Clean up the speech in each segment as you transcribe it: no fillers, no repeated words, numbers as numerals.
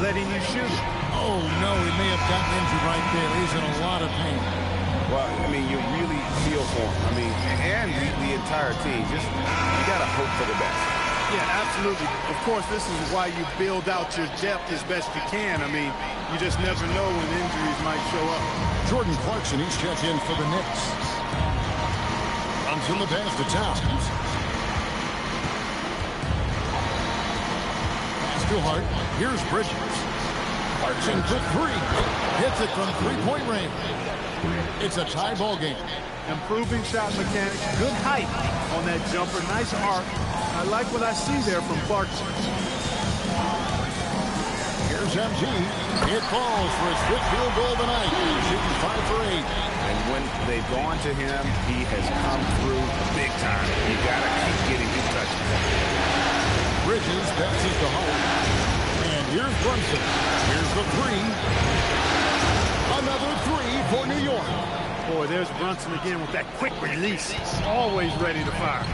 letting you shoot it. Oh, no, he may have gotten injured right there. He's in a lot of pain. Well, I mean, you really feel for him. I mean, and the entire team. Just, you got to hope for the best. Yeah, absolutely. Of course, this is why you build out your depth as best you can. I mean, you just never know when injuries might show up. Jordan Clarkson, he's checked in for the Knicks. Runs in the pass to Towns. Pass to Hart. Here's Bridges. Clarkson for three. Hits it from three-point range. It's a tie ball game. Improving shot mechanics. Good height on that jumper. Nice arc. I like what I see there from Clarkson. Here's MT. It falls for his fifth field goal tonight. He's shooting 5 for 8. And when they've gone to him, he has come through big time. You got to keep getting his touches. Bridges passes to Hart. And here's Brunson. Here's the three. Another three for New York. Boy, there's Brunson again with that quick release. Always ready to fire.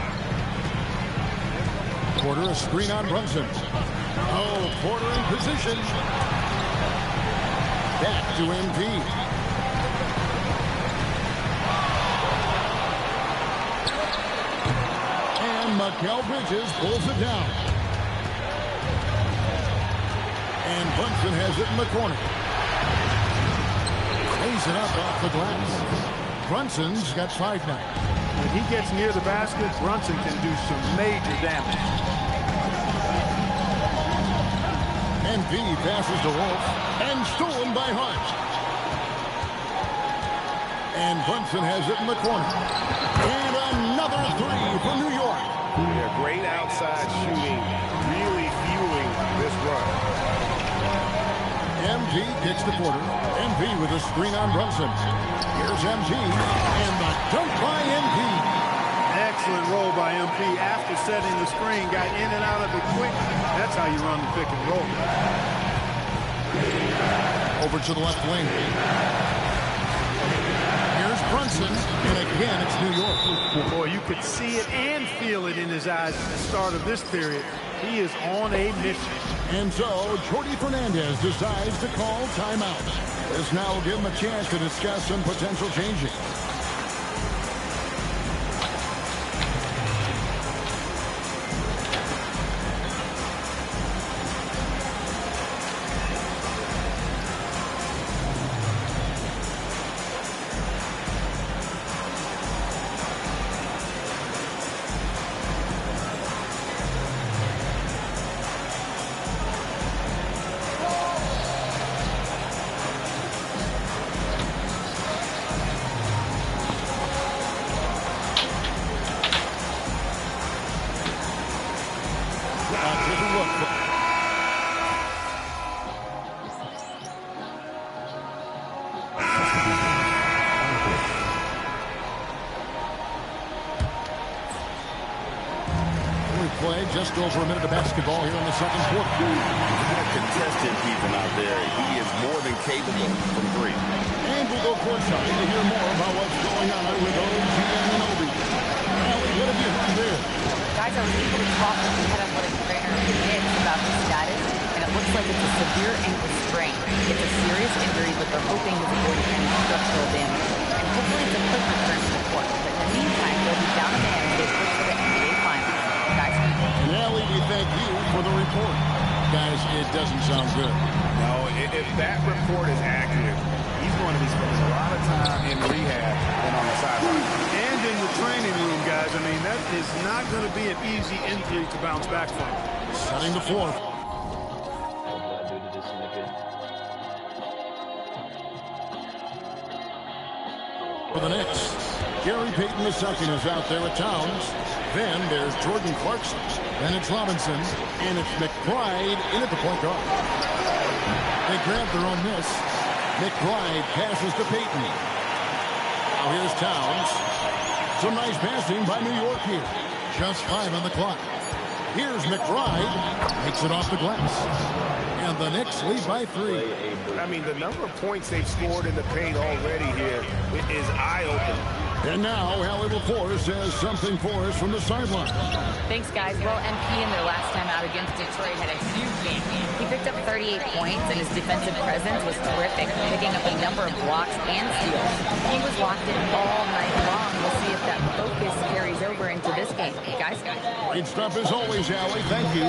Porter, a screen on Brunson. Oh, Porter in position. Back to MP. And Mikal Bridges pulls it down. And Brunson has it in the corner. Lays it up off the glass. Brunson's got 5 now. When he gets near the basket, Brunson can do some major damage. NV passes to Wolf, and stolen by Hart. And Brunson has it in the corner. And another three for New York. Yeah, great outside shooting, really fueling this run. MG kicks to Porter. MV with a screen on Brunson. Here's MG, and the dunk by MP. Excellent roll by MP after setting the screen. Got in and out of it quick. That's how you run the pick and roll. Over to the left wing. Here's Brunson, and again it's New York. Boy, you could see it and feel it in his eyes at the start of this period. He is on a mission. And so, Jordy Fernandez decides to call timeout. This now will give him a chance to discuss some potential changes. Play just over a minute of basketball here in the second quarter. That contestant keeping out there. He is more than capable from three. And we'll go courtside to hear more about what's going on with OG and Obi. Allie, what have you heard there? Guys, I was able to talk with the head athletic trainer in the Knicks about his status, and it looks like it's a severe ankle sprain. It's a serious injury, but they're hoping he's avoiding any structural damage. And hopefully it's a quick return to the court. But in the meantime, they'll be down a man as they push for the NBA Finals. Guys, and Allie, we thank you for the report. Guys, it doesn't sound good. No, if that report is accurate, he's going to be spending a lot of time in rehab and on the sideline. And in the training room, guys. I mean, that is not going to be an easy injury to bounce back from. Setting the floor. For the Knicks, Gary Payton II is out there at Towns. Then there's Jordan Clarkson. Then it's Robinson. And it's McBride in at the point guard. They grab their own miss. McBride passes to Payton. Now here's Towns. Some nice passing by New York here. Just 5 on the clock. Here's McBride. Makes it off the glass. And the Knicks lead by 3. I mean, the number of points they've scored in the paint already here is eye-opening. And now, Allie LaForce has something for us from the sideline. Thanks, guys. Well, MP in their last time out against Detroit had a huge game. He picked up 38 points, and his defensive presence was terrific, picking up a number of blocks and steals. He was locked in all night long. We'll see if that focus carries over into this game. Guys? Great stuff as always, Allie. Thank you.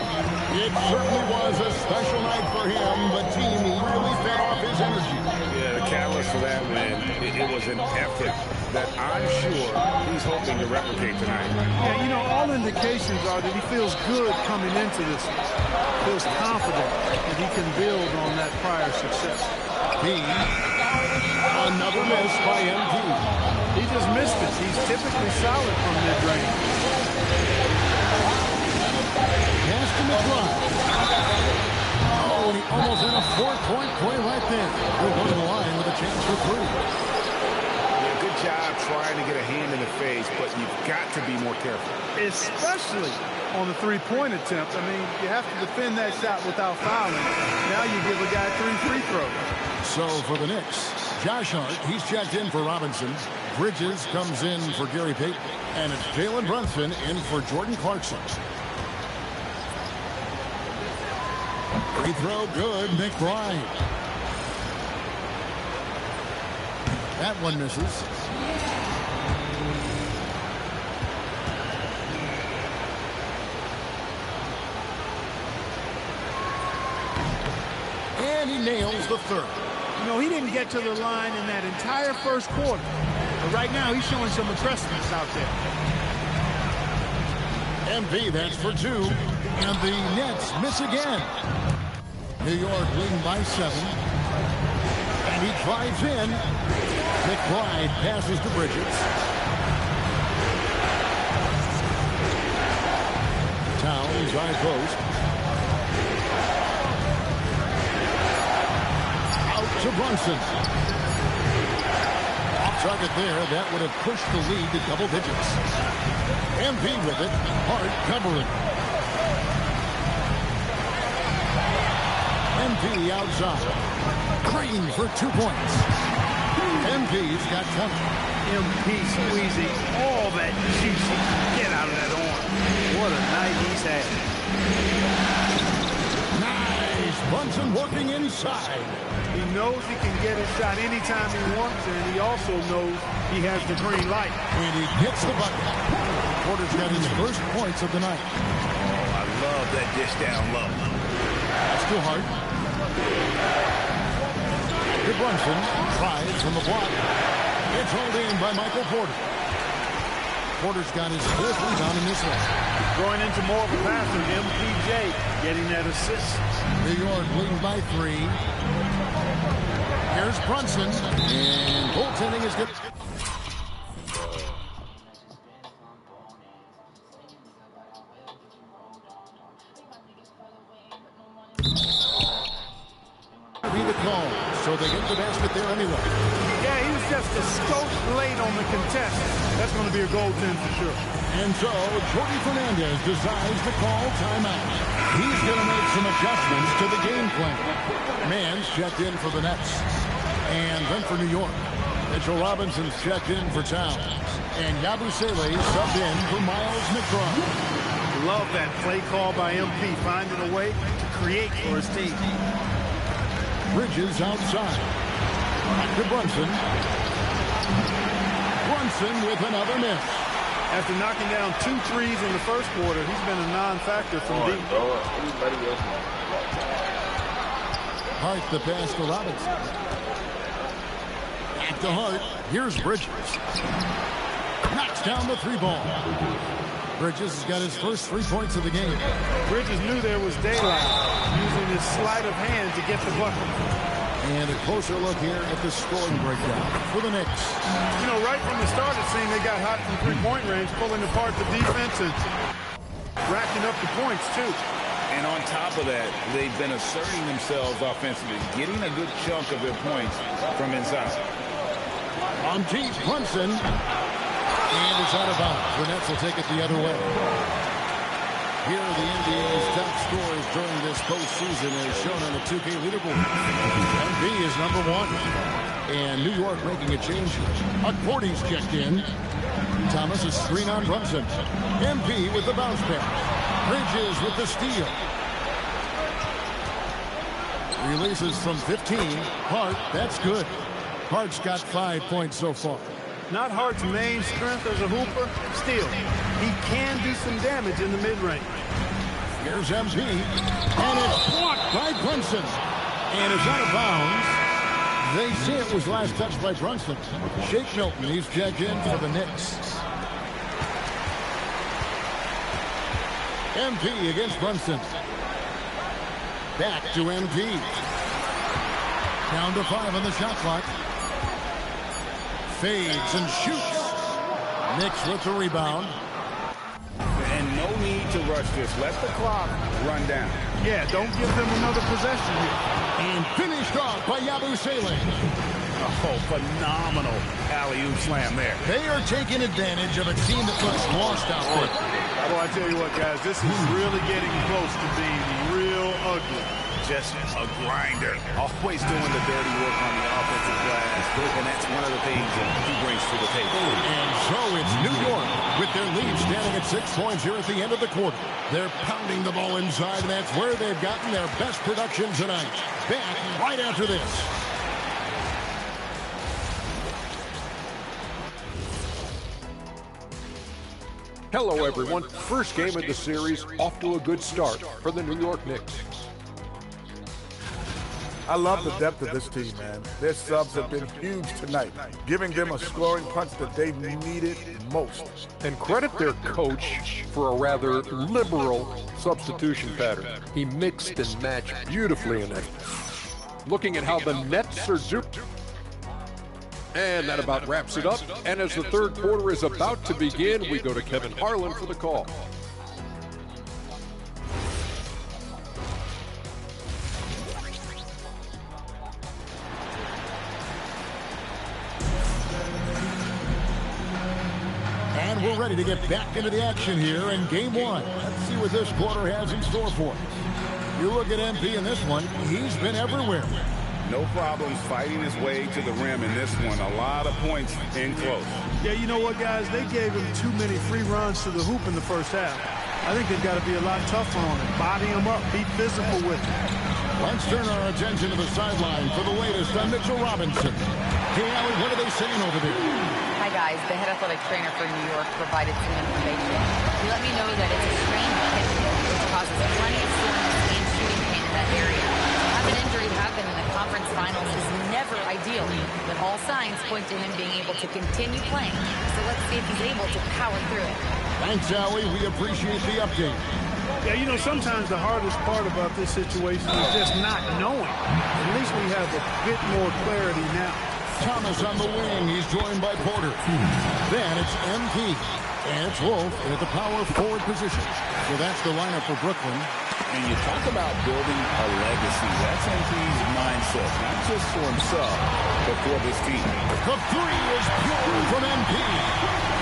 It certainly was a special night for him. The team really fed off his energy. Yeah, the catalyst for that win, it was an effort that I'm sure he's hoping to replicate tonight. Yeah, you know, all indications are that he feels good coming into this. Feels confident that he can build on that prior success. Another miss by MP. He just missed it. He's typically solid from mid-range. Pass to McBride. Oh, and he almost had a 4-point play right there. He'll go to the line with a chance for 3. Yeah, good job trying to get a hand in the face, but you've got to be more careful. Especially on the three-point attempt. I mean, you have to defend that shot without fouling. Now you give a guy 3 free throws. So for the Knicks, Josh Hart, he's checked in for Robinson. Bridges comes in for Gary Payton. And it's Jalen Brunson in for Jordan Clarkson. Free throw good, McBride. That one misses. And he nails the third. You know, he didn't get to the line in that entire first quarter. But right now, he's showing some aggressiveness out there. MP, that's for 2. And the Nets miss again. New York leading by 7. And he drives in. McBride passes to Bridges. Towns high post. Out to Brunson. Off target there. That would have pushed the lead to double digits. MP with it. Hart covering. MP outside. Green for 2 points. MP's got company. MP squeezing all that juicy get out of that arm. What a night he's had. Nice. Brunson working inside. He knows he can get his shot anytime he wants, and he also knows he has the green light. And he hits the bucket. Porter's got his first points of the night. Oh, I love that dish down low. That's too hard. To Brunson. Tries from the block. It's hauled in by Michael Porter. Porter's got his 4th rebound in this one. Going into more of a passer, MPJ getting that assist. New York leading by 3. Here's Brunson. And goaltending is good. Be the call, so they get the basket there anyway. Yeah, he was just a skosh late on the contest. That's going to be a goaltend for sure. And so, Jordy Fernandez decides to call timeout. He's going to make some adjustments to the game plan. Mann's checked in for the Nets. And then for New York, Mitchell Robinson's checked in for Towns. And Yabusele subbed in for Miles McBride. Love that play call by MP, finding a way to create for his team. Bridges outside. Back to Brunson. Brunson with another miss. After knocking down 2 threes in the first quarter, he's been a non-factor from deep. Hart the pass to Robinson. Back to Hart. Here's Bridges. Knocks down the 3 ball. Bridges has got his first 3 points of the game. Bridges knew there was daylight, using his sleight of hand to get the bucket. And a closer look here at the scoring breakdown for the Knicks. You know, right from the start, it seemed they got hot from 3-point range, pulling apart the defense and racking up the points, too. And on top of that, they've been asserting themselves offensively, getting a good chunk of their points from inside. On deep, Brunson. And it's out of bounds. The Nets will take it the other way. Here are the NBA's top scorers during this postseason as shown on the 2K leaderboard. MP is number 1. And New York making a change. Gordy's checked in. Thomas is screen on Brunson. MP with the bounce pass. Bridges with the steal. Releases from 15. Hart, that's good. Hart's got 5 points so far. Not Hart's main strength as a hooper. Still, he can do some damage in the mid-range. Here's MP. And it's blocked by Brunson. And it's out of bounds. They say it was last touched by Brunson. Shake Milton, he's checked in for the Knicks. MP against Brunson. Back to MP. Down to 5 on the shot clock. Fades and shoots. Knicks with the rebound. And no need to rush this. Let the clock run down. Yeah, don't give them another possession here. And finished off by Yabusele. Oh, phenomenal alley-oop slam there. They are taking advantage of a team that looks lost out there. Well, I tell you what, guys, this is really getting close to being real ugly. Just a grinder. Always doing the dirty work on the offensive glass. And that's one of the things that he brings to the table. And so it's New York with their lead standing at 6 points here at the end of the quarter. They're pounding the ball inside, and that's where they've gotten their best production tonight. Back right after this. Hello, everyone. First game of the series, off to a good start for the New York Knicks. I love the depth of this team, man. Their subs have been huge tonight, giving them a scoring punch that they've needed most. And credit their coach for a rather liberal substitution pattern. He mixed and matched beautifully in it. Looking at how the Nets are doing. And that about wraps it up. And as the third quarter is about to begin, we go to Kevin Harlan for the call. And we're ready to get back into the action here in game 1. Let's see what this quarter has in store for us. You look at MP in this one, he's been everywhere. No problems fighting his way to the rim in this one. A lot of points in close. Yeah, you know what, guys? They gave him too many free runs to the hoop in the first half. I think they've got to be a lot tougher on him. Body him up. Be physical with him. Let's turn our attention to the sideline for the latest on Mitchell Robinson. Hey, Allie, what are they saying over there? Hi, guys. The head athletic trainer for New York provided some information. He let me know that it's a strained hip, which causes plenty of soreness and shooting pain in that area. To have an injury happen in the conference finals is never ideal, but all signs point to him being able to continue playing. So let's see if he's able to power through it. Thanks, Allie. We appreciate the update. Yeah, you know, sometimes the hardest part about this situation is just not knowing. At least we have a bit more clarity now. Thomas on the wing. He's joined by Porter. Then it's MP. And it's Wolf at the power forward position. So that's the lineup for Brooklyn. And you talk about building a legacy. That's MP's mindset, not just for himself, but for this team. The three is pure from MP.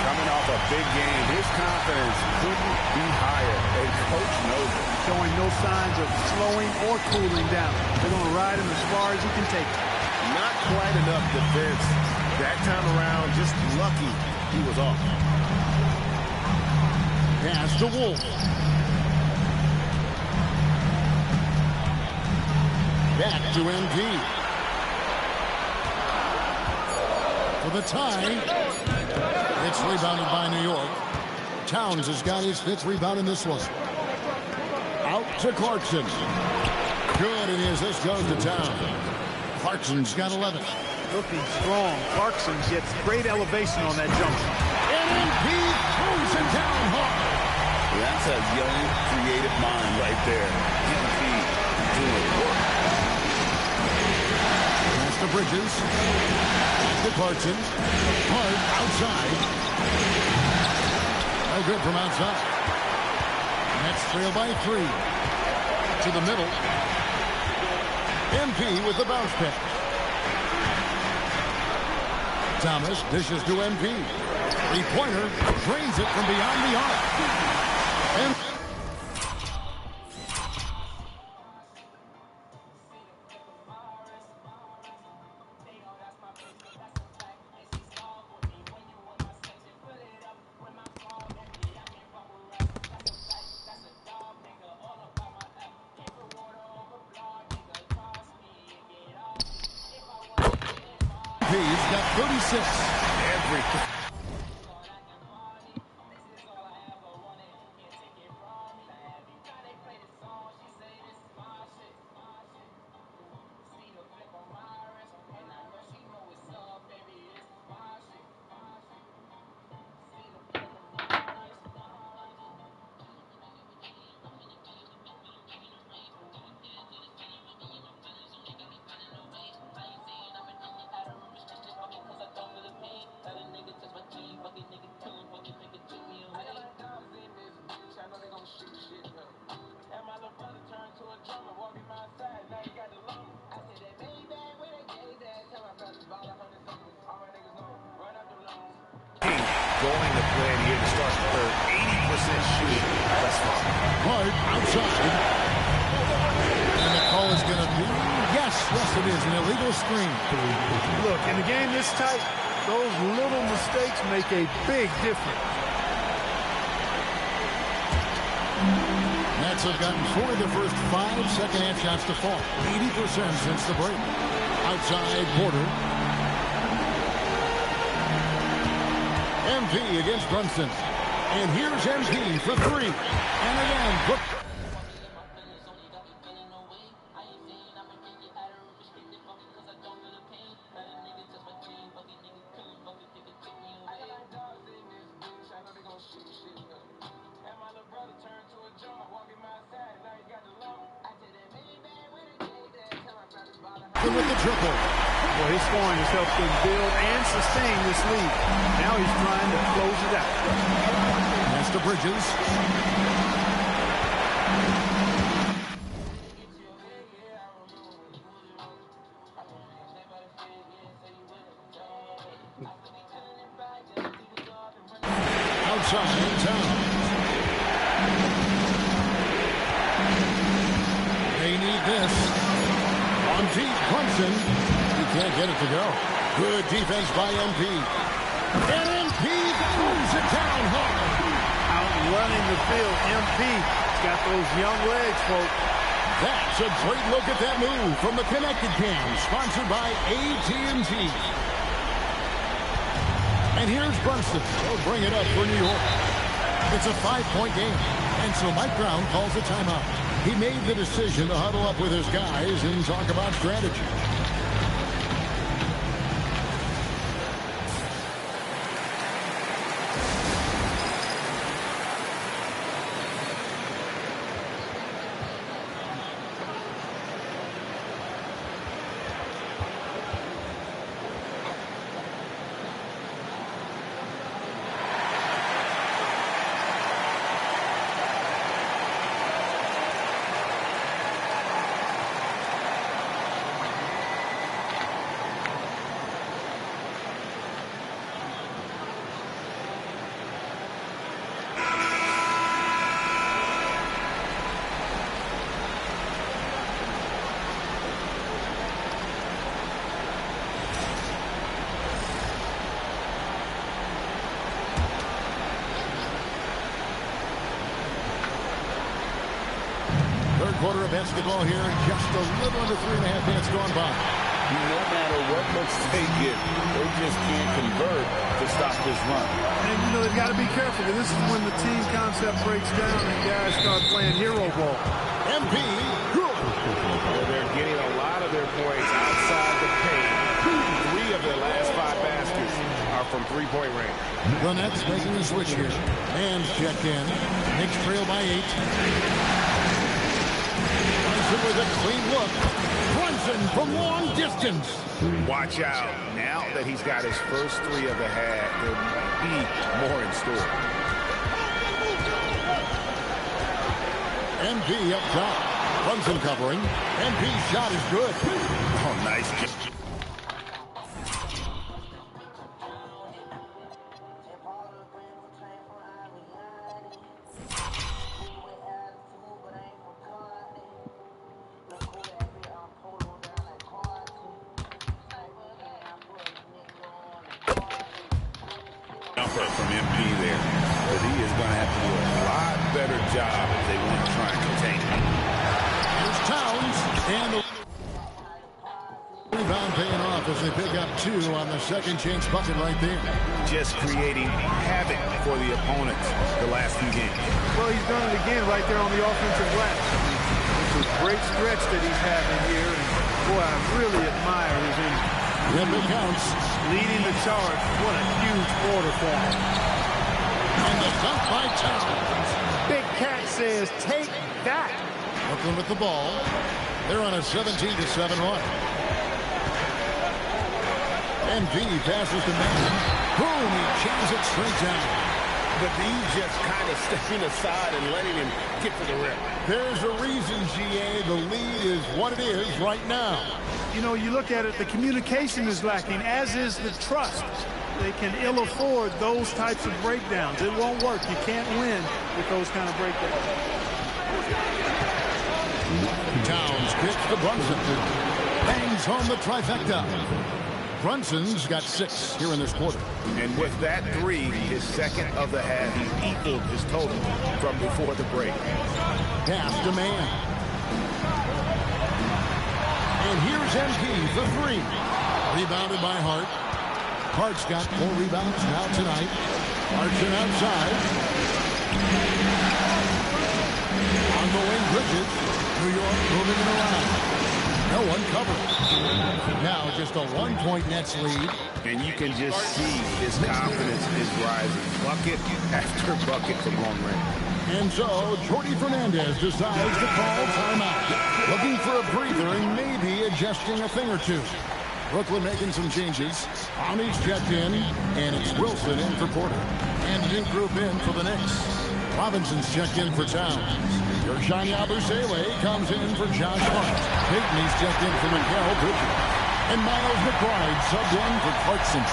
Coming off a big game, his confidence couldn't be higher. A coach knows it. Showing no signs of slowing or cooling down. They're going to ride him as far as he can take it. Not quite enough defense. That time around, just lucky he was off. Pass to Wolf. Back to MP. For the tie. It's rebounded by New York. Towns has got his 5th rebound in this one. Out to Clarkson. Good, and his assist goes to Town. Clarkson's got 11. Looking strong. Clarkson gets great elevation on that jump shot. And MP throws it down hard. That's a young, creative mind right there. MP doing work. Pass to Bridges. Back to Clarkson. Hart outside. No good from outside. Nets trail by 3. To the middle. MP with the bounce pass. Thomas dishes to MP. Three-pointer drains it from beyond the arc. And MP's got 36. Everything. Going to plan here to start the third. 80% shooting thus far. Hard outside. And the call is going to be, yes, it is, an illegal screen. Look, in a game this tight, those little mistakes make a big difference. Nets have gotten 4 of their first 5 second-half shots to fall. 80% since the break. Outside, Porter. MP against Brunson. And here's MP for 3. And again, Brook. With the triple. Well, his scoring has helped him build and sustain this lead. Now he's trying to close it out. Pass to Bridges. Outside, Towns. They need this. On deep, Brunson. He can't get it to go. Good defense by MP. And MP throws it down hard. Out running the field, MP. He's got those young legs, folks. That's a great look at that move from the Connected Cam, sponsored by AT&T. And here's Brunson. He'll bring it up for New York. It's a 5-point game. And so Mike Brown calls a timeout. He made the decision to huddle up with his guys and talk about strategy. Quarter of basketball here, just a little under 3.5 minutes gone by. No matter what looks they get, they just can't convert to stop this run. And, you know, they've got to be careful, because this is when the team concept breaks down and guys start playing hero ball. MP, They're getting a lot of their points outside the paint. 3 of their last 5 baskets are from three-point range. The Nets making the switch here. And check in. Knicks trail by 8. With a clean look. Brunson from long distance. Watch out. Now that he's got his first 3 of the half, there might be more in store. MP up top. Brunson covering. MP's shot is good. Oh, nice. From MP there, but he is going to have to do a lot better job if they want to try and contain him. Here's Towns, and the rebound paying off as they pick up 2 on the second chance bucket right there. Just creating havoc for the opponents the last few games. Well, he's done it again right there on the offensive glass. It's a great stretch that he's having here, and boy, I really admire his energy. Yep, it counts. Leading the charge. What a huge quarter for him. And the dunk by Towns. Big Cat says, take that. Brooklyn with the ball. They're on a 17-7 run. And V passes to Mann. Boom, he jams it straight down. But he's just kind of stepping aside and letting him get to the rim. There's a reason, GA, the lead is what it is right now. You know, you look at it, the communication is lacking, as is the trust. They can ill afford those types of breakdowns. It won't work. You can't win with those kind of breakdowns. Towns kicks to Brunson. Bangs home the trifecta. Brunson's got 6 here in this quarter. And with that 3, his second of the half, he equaled his total from before the break. Pass to Mann. And here's MP for 3. Rebounded by Hart. Hart's got 4 rebounds now tonight. Hartson outside. On the wing, Bridges. New York moving it around. No one covering. Now just a 1-point Nets lead. And you can just see his confidence is rising. Bucket after bucket from long range. And so Jordi Fernandez decides to call timeout. Looking for a breather and maybe adjusting a thing or two. Brooklyn making some changes. Ami's checked in, and it's Wilson in for Porter. And a new group in for the Knicks. Robinson's checked in for Towns. Yershani Abusele comes in for Josh Hart. Payton's checked in for Mikal Bridges. And Miles McBride subbed in for Clarkson.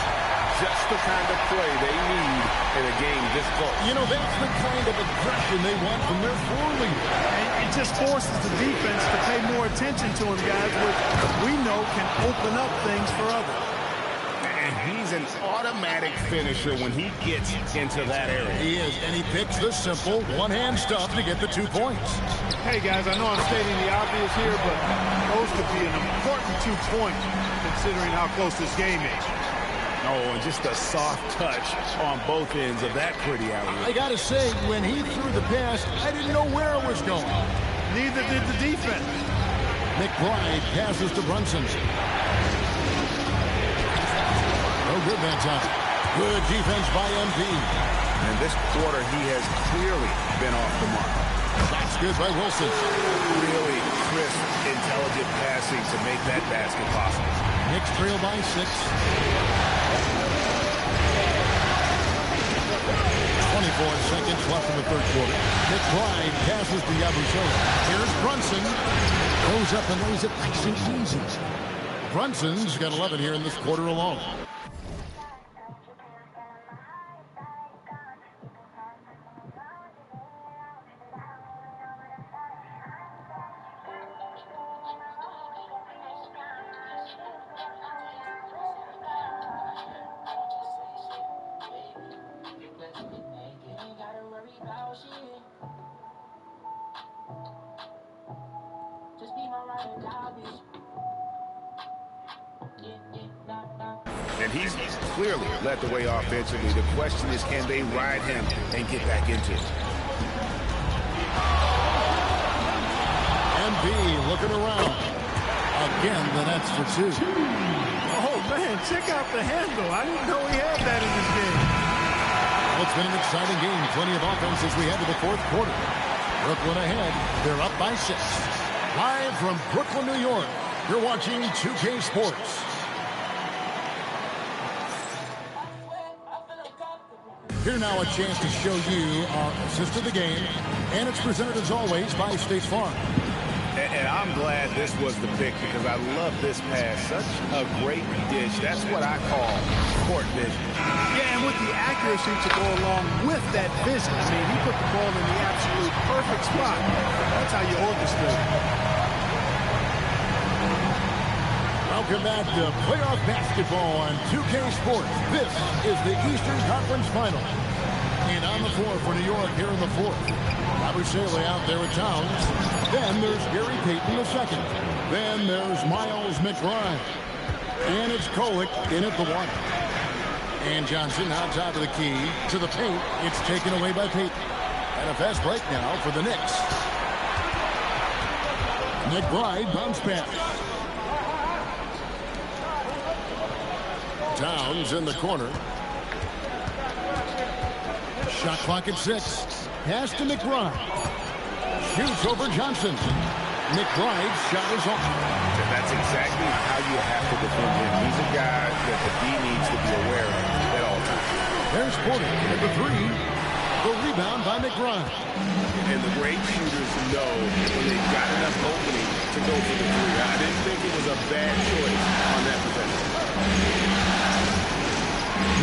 Just the kind of play they need in a game this close. You know, that's the kind of aggression they want from their floor leader. It just forces the defense to pay more attention to him, guys, which we know can open up things for others. And he's an automatic finisher when he gets into that area. He is, and he picks the simple one-hand stuff to get the 2 points. Hey, guys, I know I'm stating the obvious here, but those could be an important 2 points considering how close this game is. Oh, and just a soft touch on both ends of that pretty alley. I got to say, when he threw the pass, I didn't know where it was going. Neither did the defense. McBride passes to Brunson. No good that time. Good defense by MP. And this quarter, he has clearly been off the mark. That's good by Wilson. Really crisp, intelligent passing to make that basket possible. Knicks trail by 6. 24 seconds left in the third quarter. McBride passes to Yabusele. Here's Brunson. Goes up and lays it nice and easy. Brunson's got 11 here in this quarter alone. And he's clearly led the way offensively. The question is, can they ride him and get back into it? MB looking around. Again, the Nets for 2. Oh, man, check out the handle. I didn't know he had that in this game. Well, it's been an exciting game. Plenty of offense as we head to the fourth quarter. Brooklyn ahead. They're up by 6. Live from Brooklyn, New York, you're watching 2K Sports. Here now a chance to show you our assist of the game, and it's presented as always by State Farm. And I'm glad this was the pick because I love this pass. Such a great dish. That's what I call court vision. Yeah, and with the accuracy to go along with that vision. I mean, he put the ball in the absolute perfect spot. That's how you orchestrate it. Welcome back to playoff basketball on 2K Sports. This is the Eastern Conference Final. And on the floor for New York here in the fourth. Abusele out there with Towns. Then there's Gary Payton II. Then there's Miles McBride. And it's Kolek in at the 1. And Johnson out top of the key to the paint. It's taken away by Peyton. And a fast break now for the Knicks. McBride bounce pass. Towns in the corner. Shot clock at 6. Pass to McBride. Shoots over Johnson. McBride's shot is off. And that's exactly how you have to defend him. He's a guy that the D needs to be aware of at all times. There's Porter at the 3. The rebound by McBride. And the great shooters know when they've got enough opening to go for the 3. I didn't think it was a bad choice on that possession.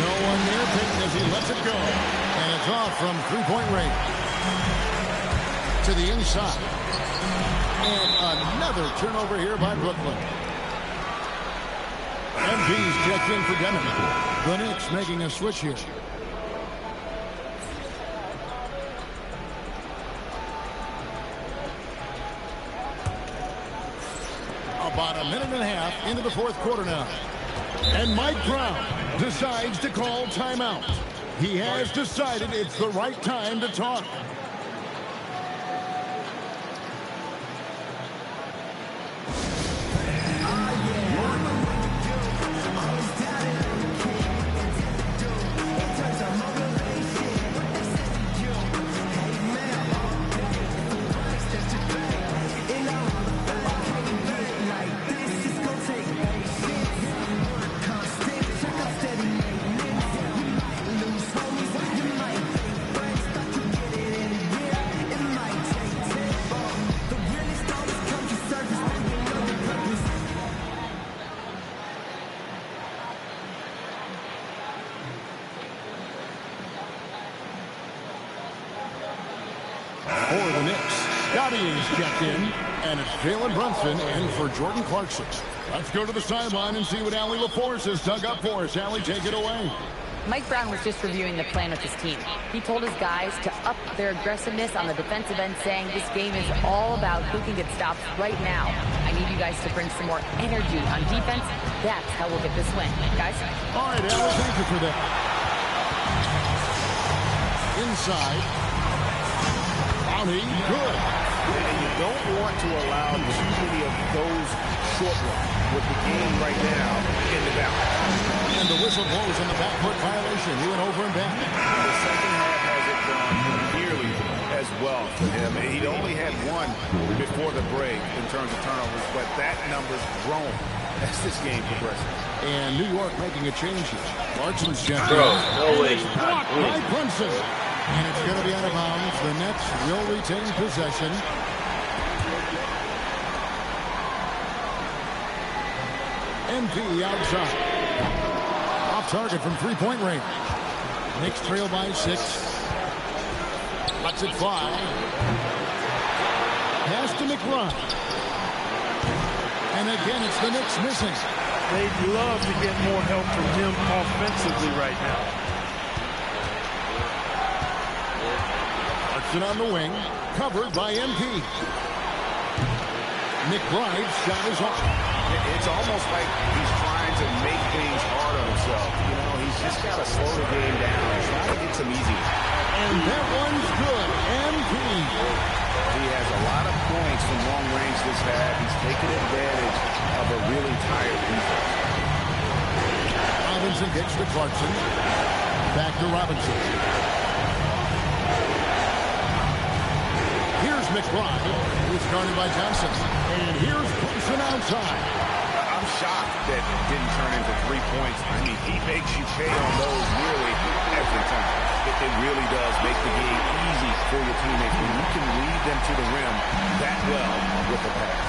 No one near Peyton as he lets it go. And it's off from three-point range. To the inside. And another turnover here by Brooklyn. MP's checked in for Denham. The Knicks making a switch here. About a minute and a half into the fourth quarter now. And Mike Brown decides to call timeout. He has decided it's the right time to talk. For the Knicks, Scotty is checked in, and it's Jalen Brunson in for Jordan Clarkson. Let's go to the sideline and see what Allie LaForce has dug up for us. Allie, take it away. Mike Brown was just reviewing the plan with his team. He told his guys to up their aggressiveness on the defensive end, saying this game is all about who can get stops right now. I need you guys to bring some more energy on defense. That's how we'll get this win. Guys? All right, Allie, thank you for that. Inside. Good. And you don't want to allow too many of those short ones with the game right now in the balance. And the whistle blows on the backcourt violation. He went over and back. The second half hasn't gone nearly as well for him. He'd only had one before the break in terms of turnovers, but that number's grown as this game progresses. And New York making a change here. Clarkson's checked in. No way. Blocked by Brunson. And it's going to be out of bounds. The Nets will retain possession. MP outside. Off target from three-point range. Knicks trail by 6. Lets it fly. Pass to McBride. And again, it's the Knicks missing. They'd love to get more help from him offensively right now. On the wing, covered by MP. McBride's shot is off. It's almost like he's trying to make things hard on himself. You know, he's just got to slow the game down, try to get some easy. And that one's good. MP. He has a lot of points from long range this half. He's taking advantage of a really tired defense. Robinson gets to Clarkson. Back to Robinson. Here's McBride, who's guarded by Johnson. And here's Brunson outside. I'm shocked that it didn't turn into 3 points. I mean, he makes you pay on those nearly every time. It really does make the game easy for your teammates when you can lead them to the rim that well with the pass.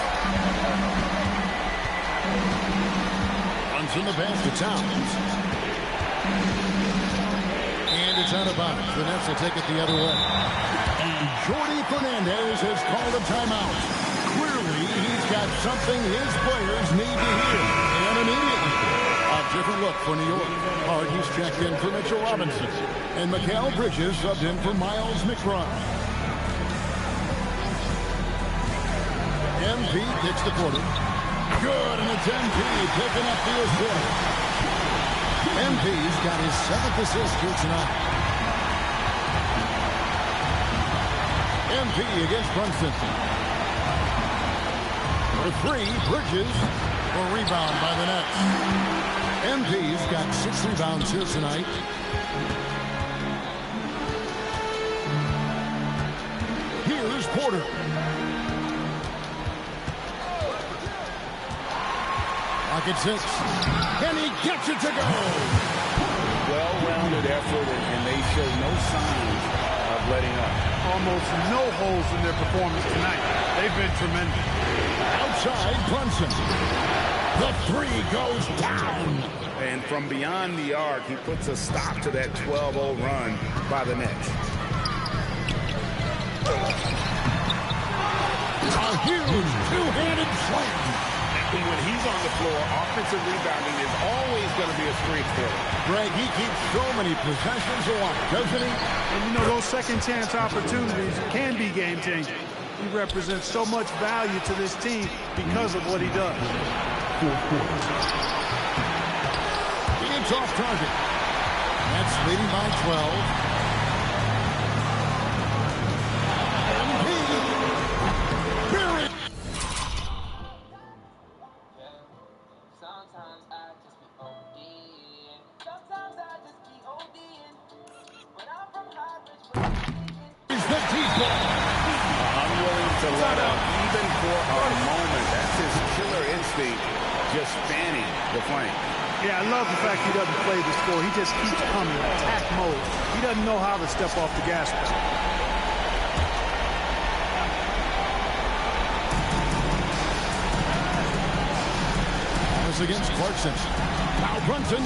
Brunson the pass to Towns. And it's out of bounds. The Nets will take it the other way. And Jordi Fernandez has called a timeout. Clearly, he's got something his players need to hear. And immediately, a different look for New York. Hardy's checked in for Mitchell Robinson. And Mikal Bridges subbed in for Miles McBride. MP kicks to Porter. good, and it's MP picking up the assist. MP's got his 7th assist here tonight. MP against Brunson. For 3, Bridges for rebound by the Nets. MP's got 6 rebounds here tonight. Here's Porter. Lock at 6. And he gets it to go. Well-rounded effort, and they show no signs of letting up. Almost no holes in their performance tonight. They've been tremendous. Outside, Brunson. The 3 goes down. And from beyond the arc, he puts a stop to that 12-0 run by the Nets. A huge two-handed slam. When he's on the floor, offensive rebounding is always going to be a strength for him. Greg, he keeps so many possessions alive, doesn't he? And you know, those second-chance opportunities can be game-changing. He represents so much value to this team because of what he does. It's off target. That's leading by 12. Just spanning the flank. Yeah, I love the fact he doesn't play the score. He just keeps coming, attack mode. He doesn't know how to step off the gas pedal. This against Clarkson. Now Brunson.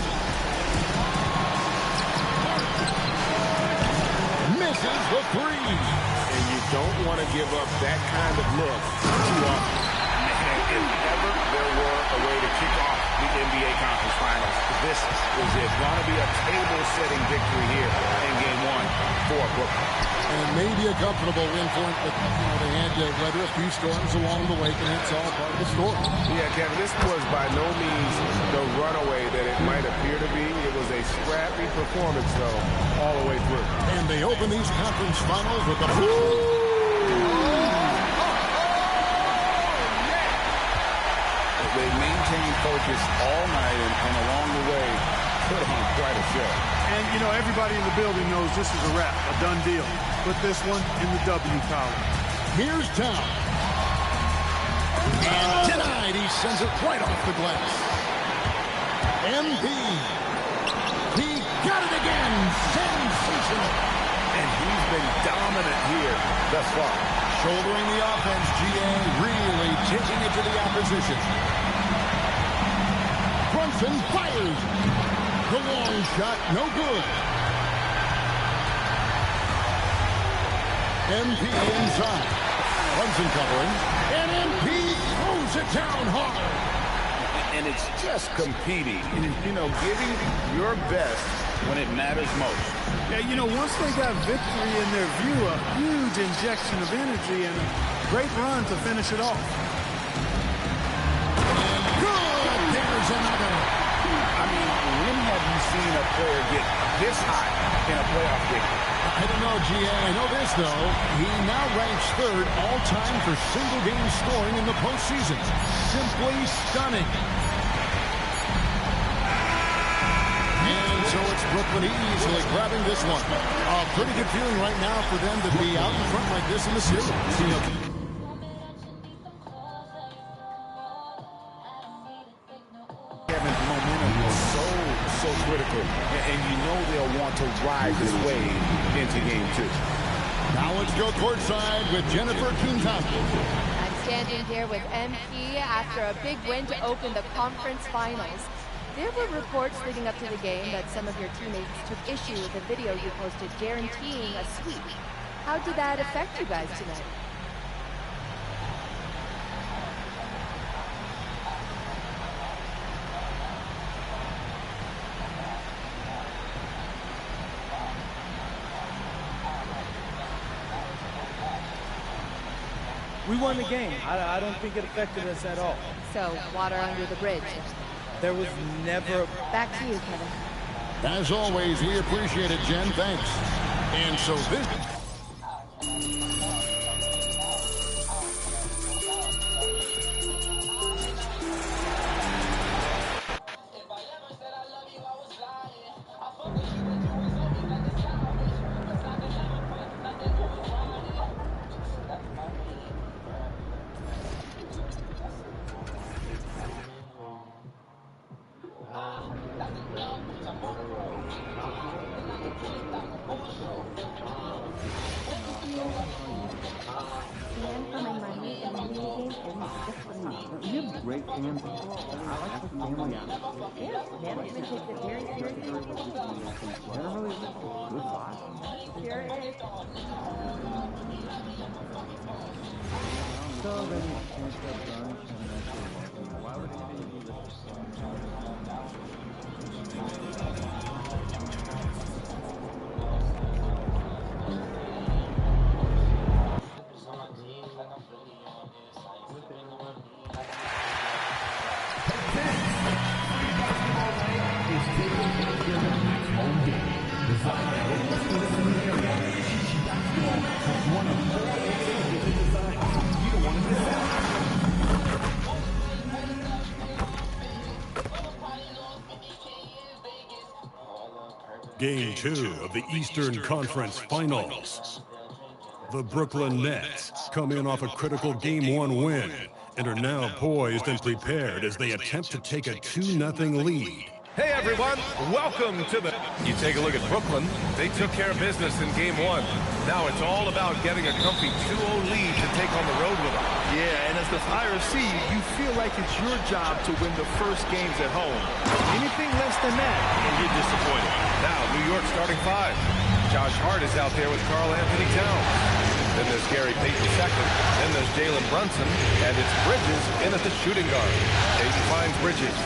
Misses the 3. And you don't want to give up that kind of look too often. If ever there were a way to kick off the NBA Conference Finals, this was it. Going to be a table-setting victory here in Game 1 for Brooklyn. And maybe a comfortable win for them, but they had to weather a few storms along the way, and it's all part of the story. Yeah, Kevin, this was by no means the runaway that it might appear to be. It was a scrappy performance, though, all the way through. And they open these conference finals with a... They maintained focus all night and along the way put on quite a show. And, you know, everybody in the building knows this is a wrap, a done deal. Put this one in the W column. Here's Town. And denied. He sends it right off the glass. MP. He got it again. Sensational. And he's been dominant here thus far. Shouldering the offense, GA really taking it to the opposition. Brunson fires. The long shot, no good. MP inside. Brunson covering. And MP throws it down hard. And it's just competing. You know, giving your best when it matters most. Yeah, you know, once they got victory in their view, a huge injection of energy and a great run to finish it off. Good! There's another. I mean, when have you seen a player get this high in a playoff game? I don't know, GA. I know this, though. He now ranks 3rd all-time for single-game scoring in the postseason. Simply stunning. And so it's Brooklyn easily grabbing this one. A pretty good feeling right now for them to be out in front like this in the series. Kevin's momentum is so critical. And you know they'll want to ride this wave into Game 2. Now let's go courtside with Jennifer Quintana. I'm standing here with MP after a big win to open the conference finals. There were reports leading up to the game that some of your teammates took issue with the video you posted guaranteeing a sweep. How did that affect you guys tonight? We won the game. I don't think it affected us at all. So, water under the bridge. There was never... Back to you, Kevin. As always, we appreciate it, Jen. Thanks. And so this... You have great fans. I like the family atmosphere. Yeah, management takes it very seriously. Generally, good vibe. Sure is. So ready to finish that brunch and then why would anybody do this? Game 2 of the Eastern Conference Finals. The Brooklyn Nets come in off a critical Game 1 win and are now poised and prepared as they attempt to take a 2-0 lead. Hey everyone, welcome to the... You take a look at Brooklyn, they took care of business in Game 1. Now it's all about getting a comfy 2-0 lead to take on the road with them. Yeah, and as the higher seed, you feel like it's your job to win the first games at home. Anything less than that, and you're disappointed. Now, New York starting 5. Josh Hart is out there with Karl Anthony Towns. Then there's Gary Payton second. Then there's Jalen Brunson. And it's Bridges in at the shooting guard. Payton finds Bridges.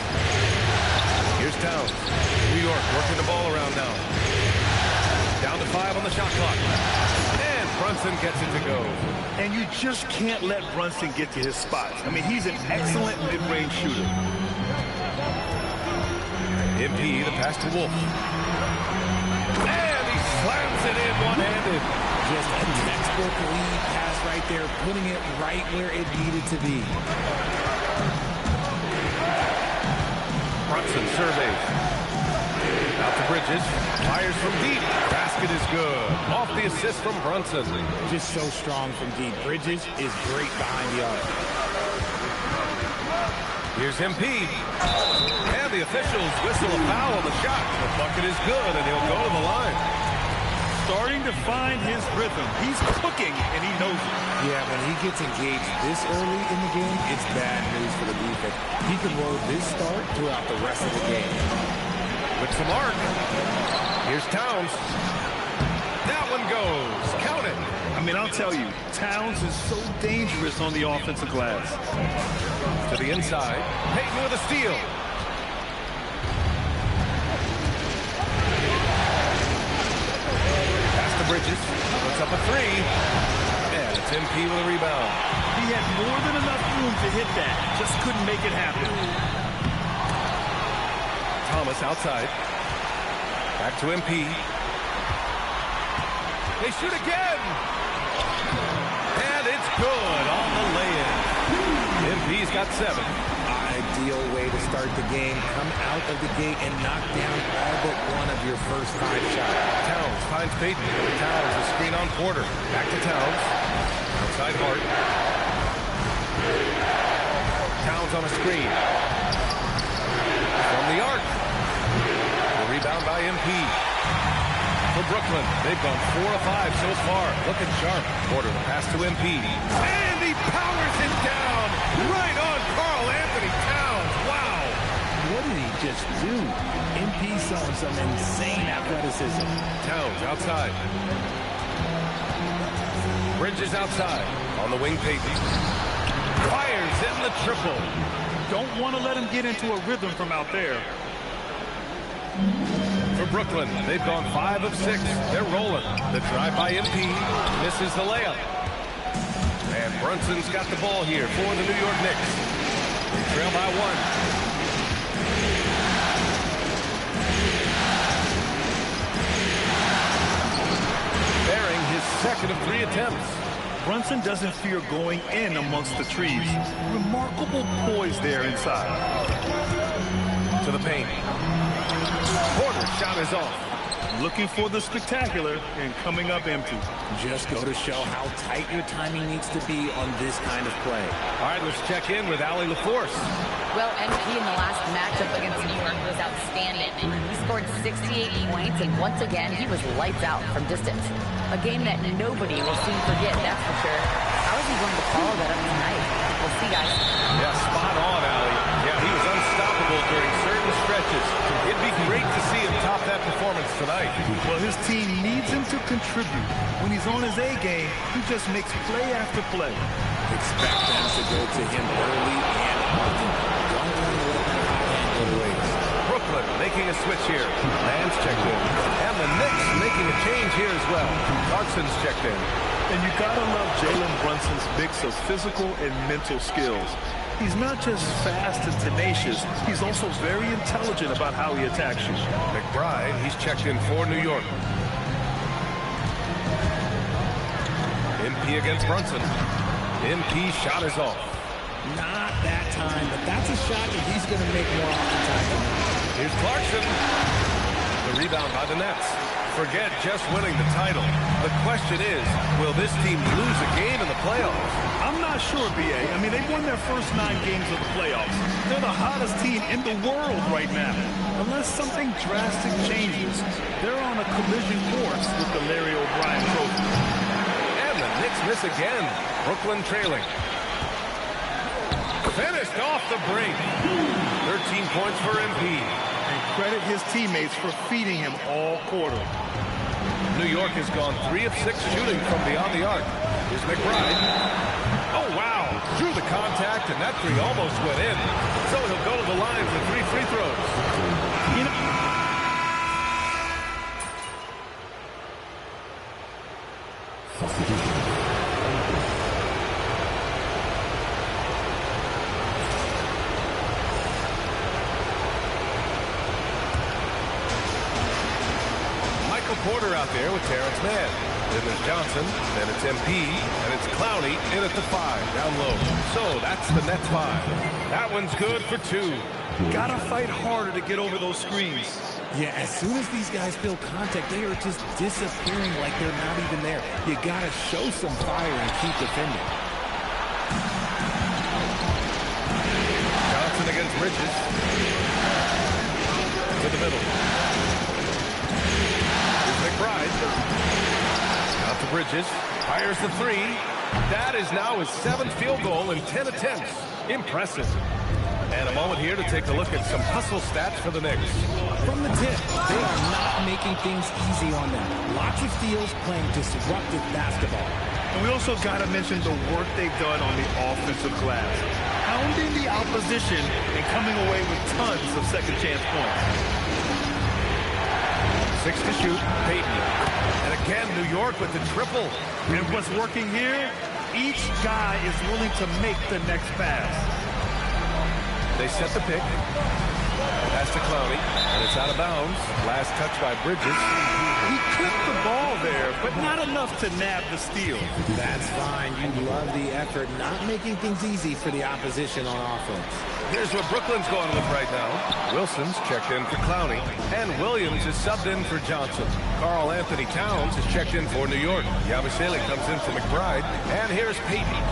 Here's Towns. New York working the ball around now. Down to 5 on the shot clock. And Brunson gets it to go. And you just can't let Brunson get to his spots. I mean, he's an excellent mid-range shooter. MP, the pass to Wolf. And he slams it in one-handed. Just a textbook lead pass right there, putting it right where it needed to be. Brunson surveys. Out to Bridges. Fires from deep. Basket is good. Off the assist from Brunson. Just so strong from deep. Bridges is great behind the arc. Here's MP. And the officials whistle a foul on the shot. The bucket is good, and he'll go to the line. Starting to find his rhythm. He's cooking, and he knows it. Yeah, when he gets engaged this early in the game, it's bad news for the defense. He can roll this start throughout the rest of the game. With some arc. Here's Towns. That one goes. Count it. I mean, I'll tell you, Towns is so dangerous on the offensive glass. To the inside. Payton with a steal. Pass to Bridges. Puts up a 3. And it's MP with a rebound. He had more than enough room to hit that. Just couldn't make it happen. Thomas outside. Back to MP. They shoot again. And it's good on the lay-in. MP's got 7. Ideal way to start the game. Come out of the gate and knock down all but one of your first 5 shots. Towns finds Payton. Towns, a screen on Porter. Back to Towns. Outside Hart. Towns on a screen. From the arc. The rebound by MP. For Brooklyn, they've gone 4 of 5 so far. Looking sharp. Porter, the pass to MP. And he powers it down. Right on Karl Anthony Towns. Wow. What did he just do? MP showing some insane athleticism. Towns outside. Bridges outside. On the wing, Payton. Fires in the triple. Don't want to let him get into a rhythm from out there. For Brooklyn, they've gone 5 of 6. They're rolling. The drive by MP misses the layup. And Brunson's got the ball here for the New York Knicks. trail by 1. Bearing his second of 3 attempts. Brunson doesn't fear going in amongst the trees. Remarkable poise there inside. To the paint. Porter's shot is off. Looking for the spectacular and coming up empty. Just go to show how tight your timing needs to be on this kind of play. All right, let's check in with Allie LaForce. Well, MP in the last matchup against New York was outstanding. He scored 68 points, and once again, he was lights out from distance. A game that nobody will soon forget, that's for sure. How is he going to follow that up tonight? We'll see, guys. Yeah, spot on, Allie. Yeah, he was unstoppable during certain stretches. It'd be great to see him top that performance tonight. Well, his team needs him to contribute. When he's on his A game, he just makes play after play. Expect them to go to him early and often. Don't want to let that hot hand go to waste. Brooklyn making a switch here. Land's checked in. And the Knicks making a change here as well. Clarkson's checked in. And you gotta love Jalen Brunson's mix of physical and mental skills. He's not just fast and tenacious, he's also very intelligent about how he attacks you. McBride, he's checked in for New York. MP against Brunson. MP shot is off. Not that time, but that's a shot that he's going to make more often. Here's Clarkson. The rebound by the Nets. Forget just winning the title. The question is, will this team lose a game in the playoffs? I'm not sure, B.A. I mean, they've won their first 9 games of the playoffs. They're the hottest team in the world right now. Unless something drastic changes, they're on a collision course with the Larry O'Brien trophy. And the Knicks miss again. Brooklyn trailing. Finished off the break. 13 points for MP. And credit his teammates for feeding him all quarter. New York has gone 3 of 6 shooting from beyond the arc. Here's McBride. Oh, wow. Drew the contact, and that 3 almost went in. So he'll go to the line for 3 free throws. You know, Porter out there with Terrence Mann. Then there's Johnson, then it's MP, and it's Clowney in at the 5, down low. So that's the Nets 5. That one's good for 2. gotta fight harder to get over those screens. Yeah, as soon as these guys feel contact, they are just disappearing like they're not even there. You gotta show some fire and keep defending. Johnson against Bridges. To the middle. McBride. Out to Bridges. Fires the 3. That is now his 7th field goal in 10 attempts. Impressive. And a moment here to take a look at some hustle stats for the Knicks. From the tip, they are not making things easy on them. Lots of steals, playing disruptive basketball. And we also got to mention the work they've done on the offensive glass. Pounding the opposition and coming away with tons of second chance points. 6 to shoot, Payton. And again, New York with the triple. And what's working here, each guy is willing to make the next pass. They set the pick. Pass to Clowney, and it's out of bounds. Last touch by Bridges. He clipped the ball there, but not enough to nab the steal. That's fine. You love the effort, not making things easy for the opposition on offense. Here's what Brooklyn's going with right now. Wilson's checked in for Clowney, and Williams is subbed in for Johnson. Karl Anthony Towns is checked in for New York. Yabusele comes in for McBride, and here's Payton.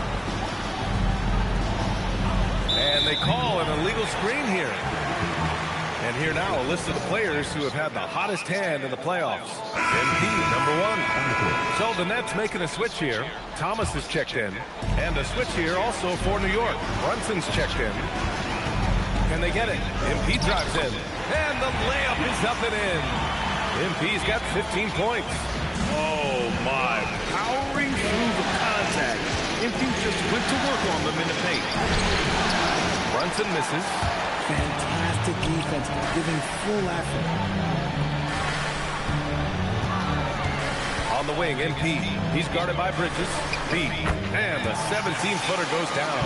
And they call an illegal screen here. And here now a list of the players who have had the hottest hand in the playoffs. MP, number 1. So the Nets making a switch here. Thomas is checked in. And a switch here also for New York. Brunson's checked in. Can they get it? MP drives in. And the layup is up and in. MP's got 15 points. Oh, my. Powering through the contact. MP just went to work on them in the paint. Brunson misses. Fantastic defense, giving full effort. On the wing, MP. He's guarded by Bridges. B. And the 17-footer goes down.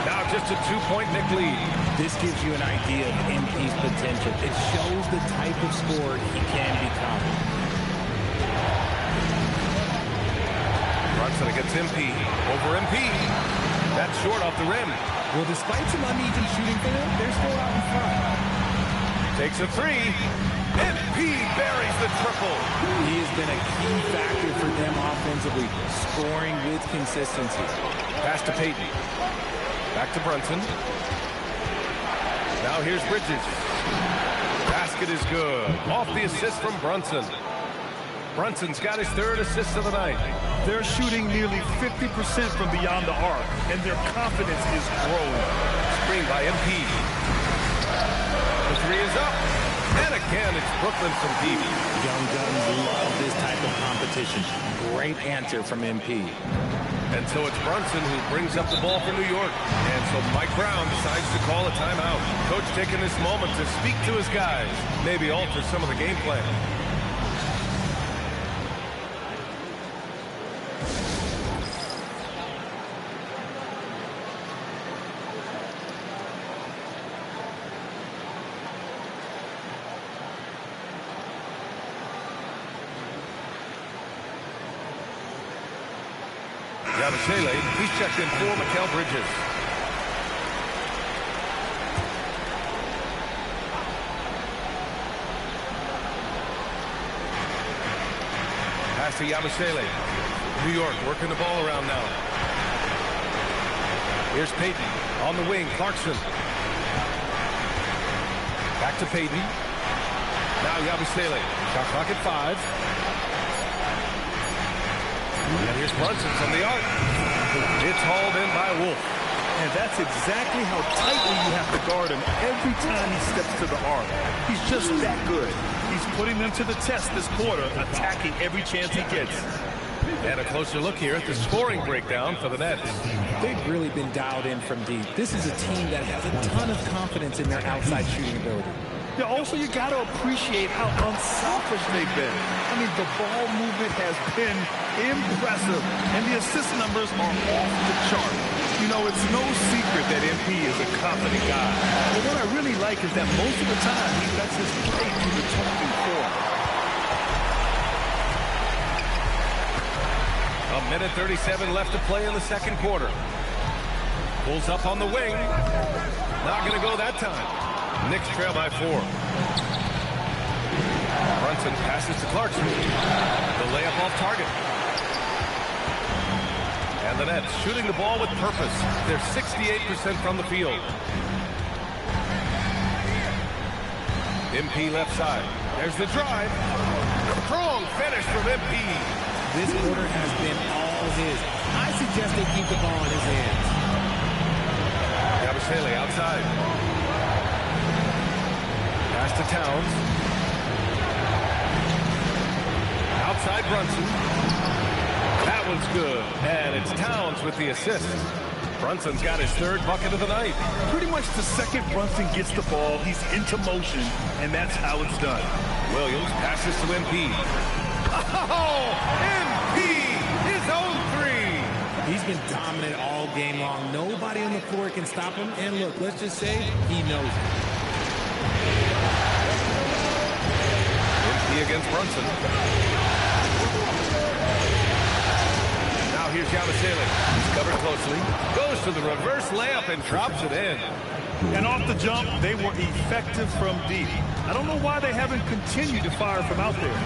Now just a 2-point Knick lead. This gives you an idea of MP's potential. It shows the type of scorer he can become. Brunson against MP. Over MP. That's short off the rim. Well, despite some uneven shooting for them, they're still out in front. Takes a three. MP buries the triple. He has been a key factor for them offensively, scoring with consistency. Pass to Payton. Back to Brunson. Now here's Bridges. Basket is good. Off the assist from Brunson. Brunson's got his third assist of the night. They're shooting nearly 50% from beyond the arc, and their confidence is growing. Screen by MP. The three is up. And again, it's Brooklyn from deep. Young Guns love this type of competition. Great answer from MP. And so it's Brunson who brings up the ball for New York. And so Mike Brown decides to call a timeout. Coach taking this moment to speak to his guys, maybe alter some of the game plan. He's checked in for Mikal Bridges. Pass to Yabusele. New York working the ball around now. Here's Payton on the wing. Clarkson. Back to Payton. Now Yabusele. Shot clock at 5. And here's Brunson from the arc. It's hauled in by Wolf. And that's exactly how tightly you have to guard him every time he steps to the arc. He's just that good. He's putting them to the test this quarter, attacking every chance he gets. And a closer look here at the scoring breakdown for the Nets. They've really been dialed in from deep. This is a team that has a ton of confidence in their outside shooting ability. Yeah, also, you got to appreciate how unselfish they've been. I mean, the ball movement has been impressive, and the assist numbers are off the chart. You know, it's no secret that MP is a confident guy. But what I really like is that most of the time, he lets his play do the talking for him. A minute 37 left to play in the second quarter. Pulls up on the wing. Not going to go that time. Knicks trail by 4. Brunson passes to Clarkson. The layup off target. And the Nets shooting the ball with purpose. They're 68% from the field. MP left side. There's the drive. Strong finish from MP. This quarter has been all his. I suggest they keep the ball in his hands. Yabusele outside. Pass to Towns. Outside Brunson. That one's good. And it's Towns with the assist. Brunson's got his third bucket of the night. Pretty much the second Brunson gets the ball, he's into motion, and that's how it's done. Williams passes to MP. Oh, MP! His own three! He's been dominant all game long. Nobody on the floor can stop him. And look, let's just say he knows it. MP against Brunson. Now here's Yabusele. He's covered closely. Goes to the reverse layup and drops it in. And off the jump, they were effective from deep. I don't know why they haven't continued to fire from out there.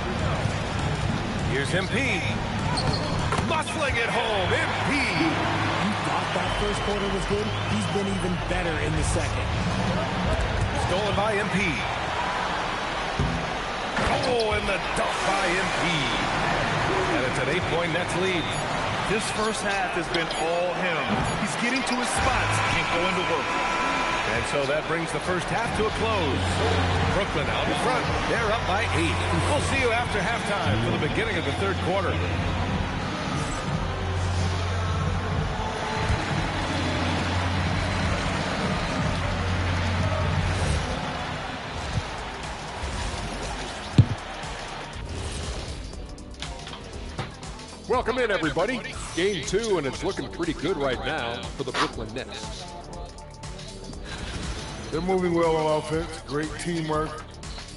Here's MP. Muscling it home. MP. You thought that first quarter was good? He's been even better in the second. Stolen by MP. Oh, and the dunk by MP. And it's an 8-point Nets lead. This first half has been all him. He's getting to his spots and going to work. And so that brings the first half to a close. Brooklyn out in front. They're up by 8. We'll see you after halftime for the beginning of the third quarter. Welcome in, everybody. Game 2, and it's looking pretty good right now for the Brooklyn Nets. They're moving well on offense. Great teamwork.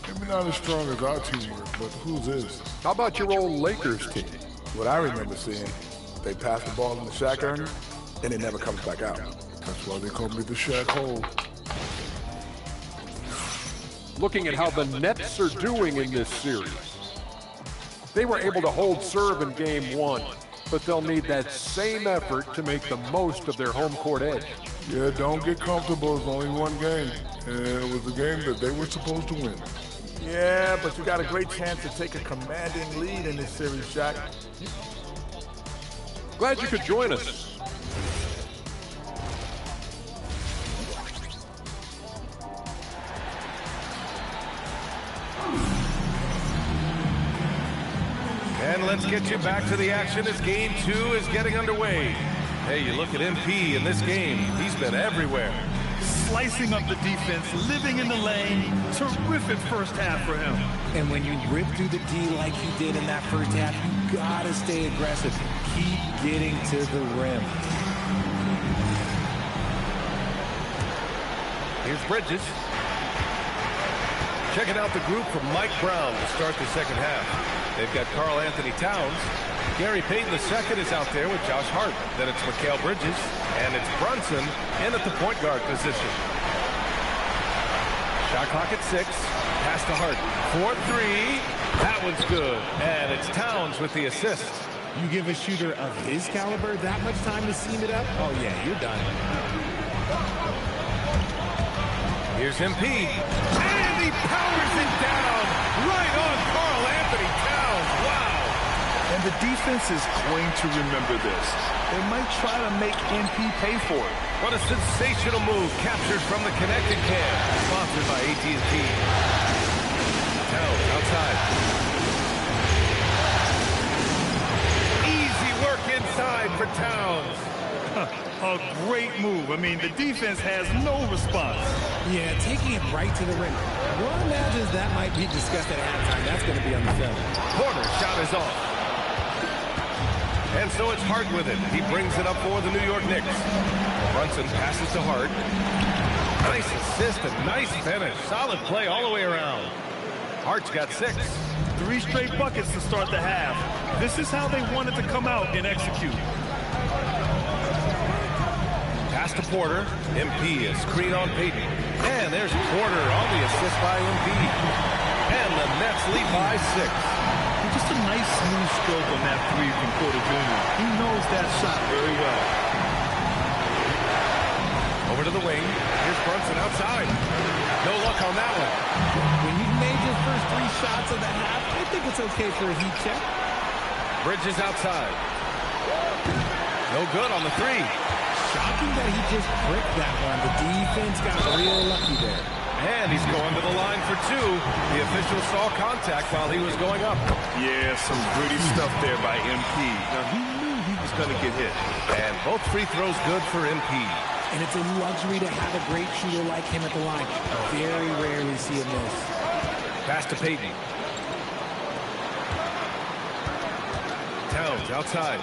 Maybe not as strong as our teamwork, but whose is? How about your old Lakers team? What I remember seeing, they pass the ball in the Shaq earner, and it never comes back out. That's why they call me the Shaq Hole. Looking at how the Nets are doing in this series. They were able to hold serve in game 1, but they'll need that same effort to make the most of their home court edge. Yeah, don't get comfortable. It's only one game. And it was a game that they were supposed to win. Yeah, but you got a great chance to take a commanding lead in this series, Shaq. Glad you could join us. And let's get you back to the action as game 2 is getting underway. Hey, you look at MP in this game, he's been everywhere. Slicing up the defense, living in the lane. Terrific first half for him. And when you rip through the D like he did in that first half, you gotta stay aggressive. Keep getting to the rim. Here's Bridges. Checking out the group from Mike Brown to start the second half. They've got Karl Anthony Towns. Gary Payton II is out there with Josh Hart. Then it's Mikal Bridges. And it's Brunson in at the point guard position. Shot clock at 6. Pass to Hart. 4-3. That one's good. And it's Towns with the assist. You give a shooter of his caliber that much time to seam it up? Oh, yeah, you're done. Here's MP. And he powers it down. Right on Karl Anthony Towns. Wow. And the defense is going to remember this. They might try to make MP pay for it. What a sensational move captured from the connected cam. Sponsored by AT&T. Towns outside. Easy work inside for Towns. A great move. I mean, the defense has no response. Yeah, taking it right to the rim. One imagines that might be discussed at halftime. That's going to be on the film. Corner shot is off. And so it's Hart with it. He brings it up for the New York Knicks. Brunson passes to Hart. Nice assist and nice finish. Solid play all the way around. Hart's got 6. 3 straight buckets to start the half. This is how they wanted to come out and execute. Pass to Porter. MP is screen on Payton. And there's Porter on the assist by MP. And the Nets lead by 6. Just a nice smooth stroke on that 3 from Porter Jr. He knows that shot very well. Over to the wing. Here's Brunson outside. No luck on that one. When you've made your first 3 shots of the half, I think it's okay for a heat check. Bridges outside. No good on the 3. Shocking that he just bricked that one. The defense got real lucky there. And he's going to the line for 2. The official saw contact while he was going up. Yeah, some gritty stuff there by MP. Now, he knew he was going to get hit. And both free throws good for MP. And it's a luxury to have a great shooter like him at the line. Very rarely see him miss. Pass to Payton. Towns outside.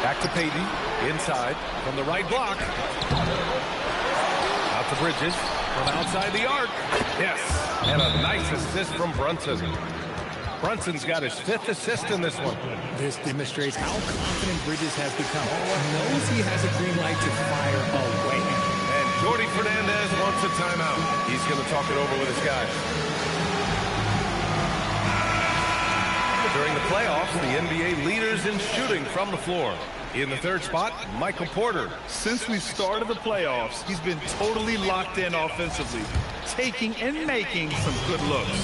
Back to Payton. Inside from the right block. Out to Bridges from outside the arc. Yes, and a nice assist from Brunson. Brunson's got his 5th assist in this one. This demonstrates how confident Bridges has become. He knows he has a green light to fire away. And Jordy Fernandez wants a timeout. He's going to talk it over with his guys. During the playoffs, the NBA leaders in shooting from the floor. In the 3rd spot, Michael Porter. Since we started the playoffs, he's been totally locked in offensively, taking and making some good looks.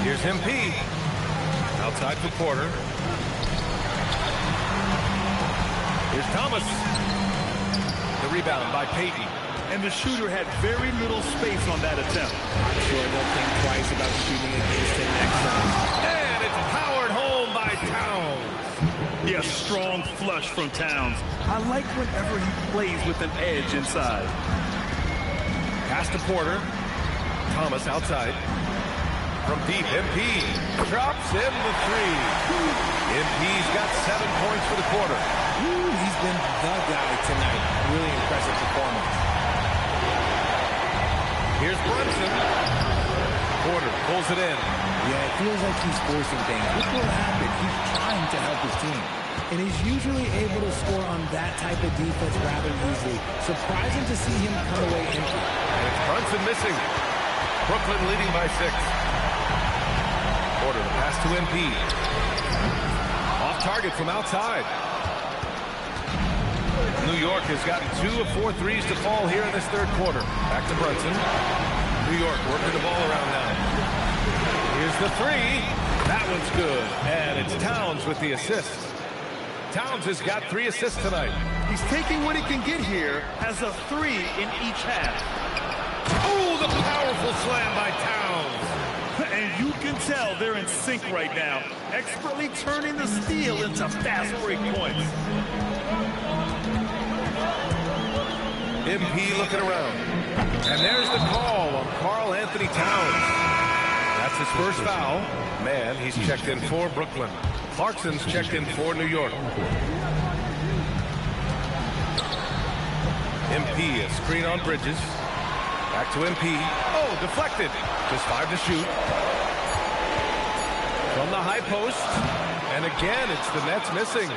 Here's MP. Outside for Porter. Here's Thomas. The rebound by Payton. And the shooter had very little space on that attempt. I'm sure they'll think twice about shooting against him next time. And it's powered home by Towns. Yeah, strong flush from Towns. I like whenever he plays with an edge inside. Pass to Porter. Thomas outside. From deep, MP drops in the 3. MP's got 7 points for the quarter. He's been the guy tonight. Really impressive performance. Here's Brunson. Porter pulls it in. Yeah, it feels like he's forcing things, which will happen. He's trying to help his team. And he's usually able to score on that type of defense rather easily. Surprising to see him come away empty. And it's Brunson missing. Brooklyn leading by 6. Porter, the pass to MP. Off target from outside. New York has gotten 2 of 4 threes to fall here in this third quarter. Back to Brunson. New York working the ball around now. Here's the 3. That one's good. And it's Towns with the assist. Towns has got 3 assists tonight. He's taking what he can get here, has a 3 in each half. Oh, the powerful slam by Towns. And you can tell they're in sync right now, expertly turning the steal into fast break points. MP looking around. And there's the call on Karl Anthony Towns. That's his first foul. Man, he's checked in for Brooklyn. Clarkson's checked in for New York. MP, a screen on Bridges. Back to MP. Oh, deflected. Just 5 to shoot. From the high post. And again, it's the Nets missing.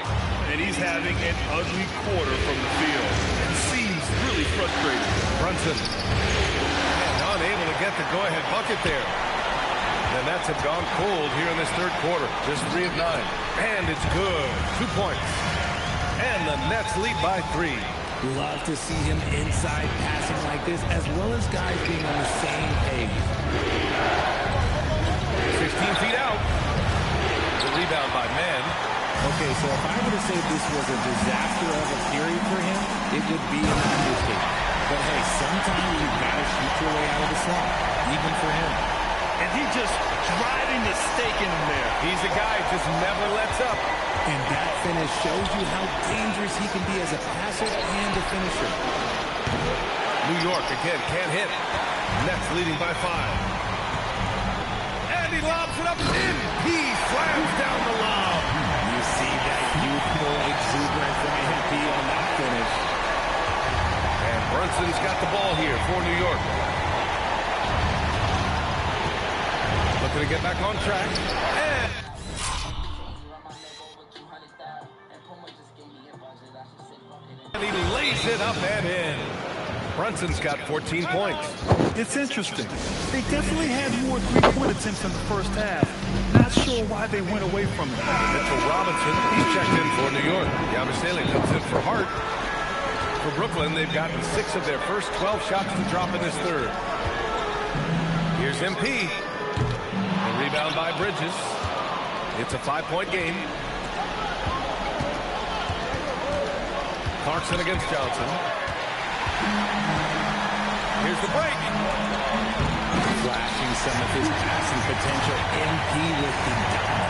And he's having an ugly quarter from the field. It seems really frustrating. Brunson. And unable to get the go-ahead bucket there. The Nets have gone cold here in this third quarter. Just 3 of 9. And it's good. 2 points. And the Nets lead by 3. Love to see him inside passing like this, as well as guys being on the same page. 16 feet out. The rebound by Mann. Okay, so if I were to say this was a disaster of a period for him, it would be an understatement. But hey, sometimes you've got to shoot your way out of the slump, even for him. And he just driving the stake in him there. He's a guy who just never lets up. And that finish shows you how dangerous he can be as a passer and a finisher. New York again can't hit. Nets leading by 5. And he lobs it up in. He slams down the lob. You see that youthful exuberance from MP on that finish. And Brunson's got the ball here for New York. Looking to get back on track. And he lays it up and in. Brunson's got 14 points. It's interesting. They definitely had more three-point attempts in the first half. Not sure why they went away from it. Mitchell Robinson, he's checked in for New York. Yabusele comes in for Hart. For Brooklyn, they've gotten 6 of their first 12 shots to drop in this third. Here's MP. A rebound by Bridges. It's a 5-point game. Clarkson against Johnson. Here's the break. Flashing some of his passing potential. MP with the dunk.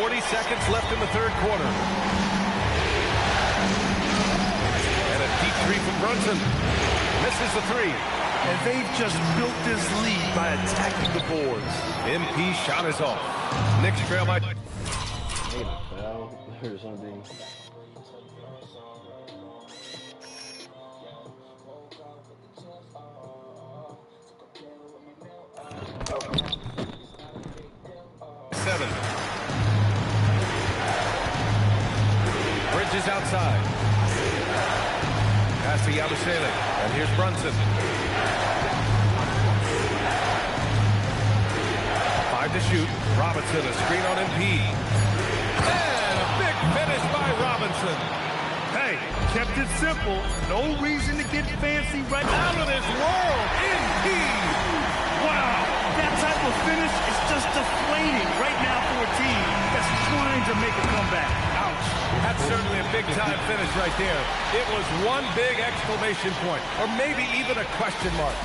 40 seconds left in the third quarter. And a deep 3 from Brunson. Misses the 3. And they've just built this lead by attacking the boards. MP shot is off. Knicks trail by... or something. Bridges outside. Pass to Yabusele. And here's Brunson. 5 to shoot. Robinson, a screen on MP. And a big finish by Robinson. Hey, kept it simple. No reason to get fancy right out of this world. MP. Wow, that type of finish is just deflating right now for a team that's trying to make a comeback. Ouch. That's certainly a big-time finish right there. It was one big exclamation point, or maybe even a question mark.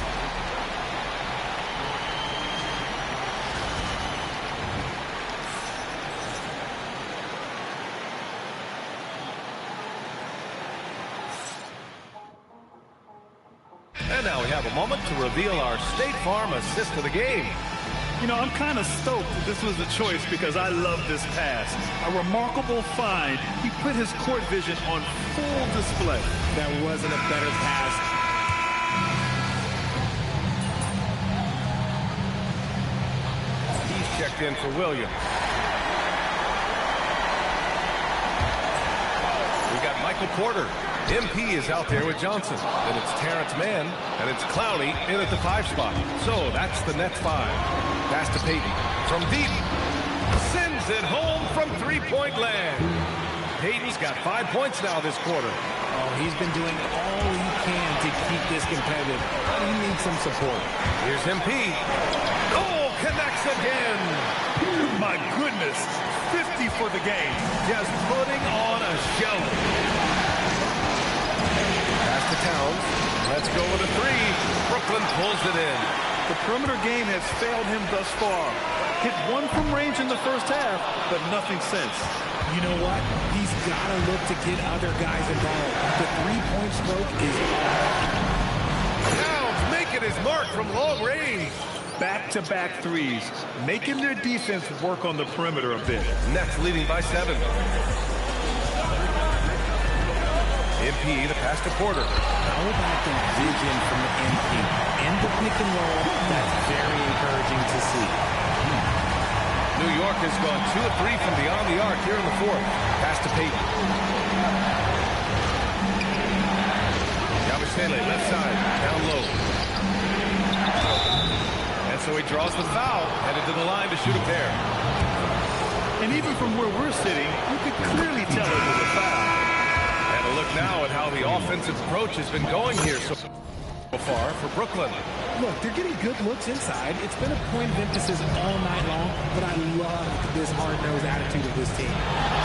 And now we have a moment to reveal our State Farm assist of the game. You know, I'm kind of stoked that this was a choice because I love this pass. A remarkable find. He put his court vision on full display. That wasn't a better pass. He's checked in for Williams. We got Michael Porter. MP is out there with Johnson. Then it's Terrence Mann, and it's Clowney in at the 5 spot. So that's the Nets 5. Pass to Payton. From deep. Sends it home from three-point land. Payton's got 5 points now this quarter. Oh, he's been doing all he can to keep this competitive. But he needs some support. Here's MP. Oh, connects again. My goodness. 50 for the game. Just putting on a show. Pass to Towns. Let's go with a 3. Brooklyn pulls it in. The perimeter game has failed him thus far. Hit 1 from range in the first half, but nothing since. You know what? He's got to look to get other guys involved. The three-point stroke is all. Towns making his mark from long range. Back-to-back threes, making their defense work on the perimeter a bit. Nets leading by 7. MP to pass to Porter. How about the vision from the MP? End of pick and roll. That's very encouraging to see. New York has gone 2 of 3 from beyond the arc here in the 4th. Pass to Payton. Yabusele, left side, down low. And so he draws the foul, headed to the line to shoot a pair. And even from where we're sitting, you could clearly tell it was a foul. And a look now at how the offensive approach has been going here so far for Brooklyn. Look, they're getting good looks inside. It's been a point of emphasis all night long, but I love this hard-nosed attitude of this team.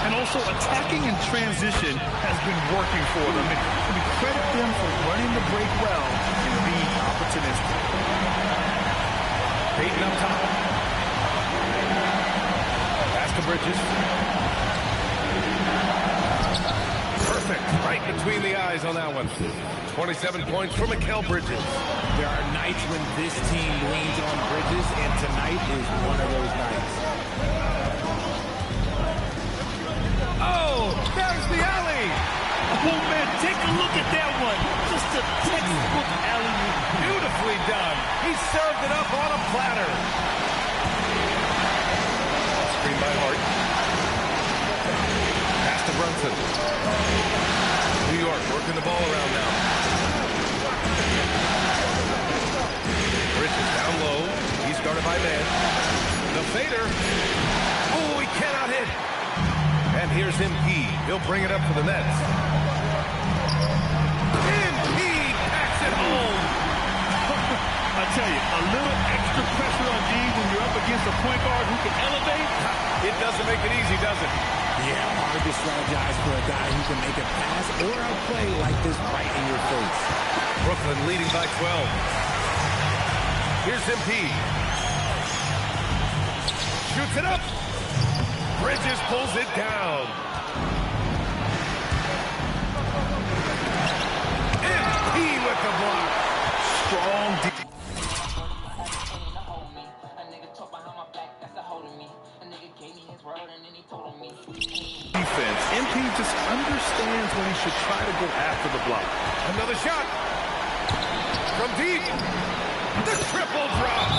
And also attacking in transition has been working for them. And we credit them for running the break well and being opportunistic. Payton up top. Pass to Bridges. Perfect. Right between the eyes on that one. 27 points for Mikal Bridges. There are nights when this team leans on Bridges, and tonight is one of those nights. Oh, there's the alley. Oh, man, take a look at that one. Just a textbook alley. Beautifully done. He served it up on a platter. Screen by Hart. Pass to Brunson. New York working the ball around now. Bridges down low. He's guarded by Mann. The fader. Oh, he cannot hit. And here's MP. He'll bring it up for the Nets. MP packs it home. I tell you, a little extra pressure on D when you're up against a point guard who can elevate. It doesn't make it easy, does it? Yeah, hard to strategize for a guy who can make a pass or a play like this right in your face. Brooklyn leading by 12. Here's MP. Shoots it up. Bridges pulls it down. MP with the block. Strong defense. MP just understands when he should try to go after the block. Another shot. From deep. The triple drop.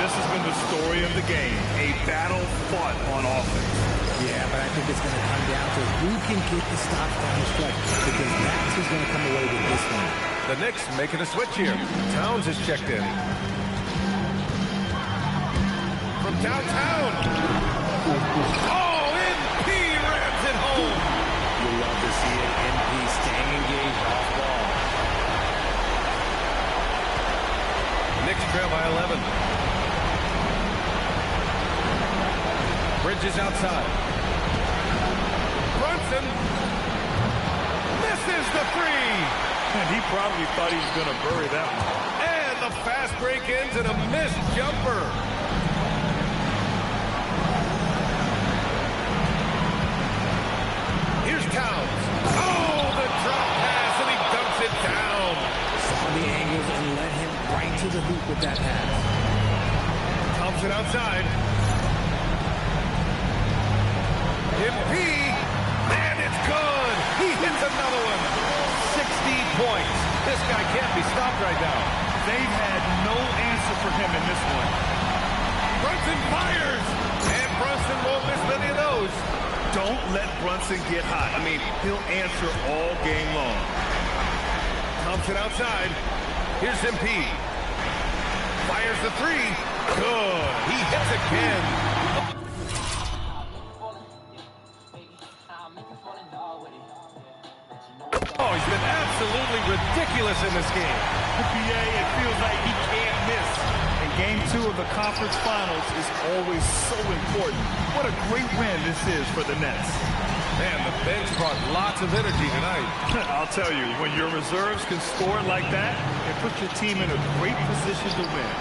This has been the story of the game. A battle fought on offense. Yeah, but I think it's going to come down to who can get the stop down the stretch, because that's who's going to come away with this one. The Knicks making a switch here. Towns is checked in. From downtown. Oh, MP rams it home. You'll love to see it. MP staying engaged off ball. Knicks trail by 11. Bridges outside. Brunson misses the 3. And he probably thought he was going to bury that one. And the fast break ends in a missed jumper. Here's Towns. Oh, the drop pass, and he dumps it down. Saw the angles and led him right to the hoop with that pass. Thompson it outside. MP, and it's good. He hits another one. 60 points. This guy can't be stopped right now. They've had no answer for him in this one. Brunson fires, and Brunson won't miss many of those. Don't let Brunson get hot. I mean, he'll answer all game long. Thompson outside. Here's MP. Fires the three. Good. He hits again. Oh, he's been absolutely ridiculous in this game. PA, it feels like he can't miss. And game 2 of the conference finals is always so important. What a great win this is for the Nets. Man, the bench brought lots of energy tonight. I'll tell you, when your reserves can score like that, it puts your team in a great position to win.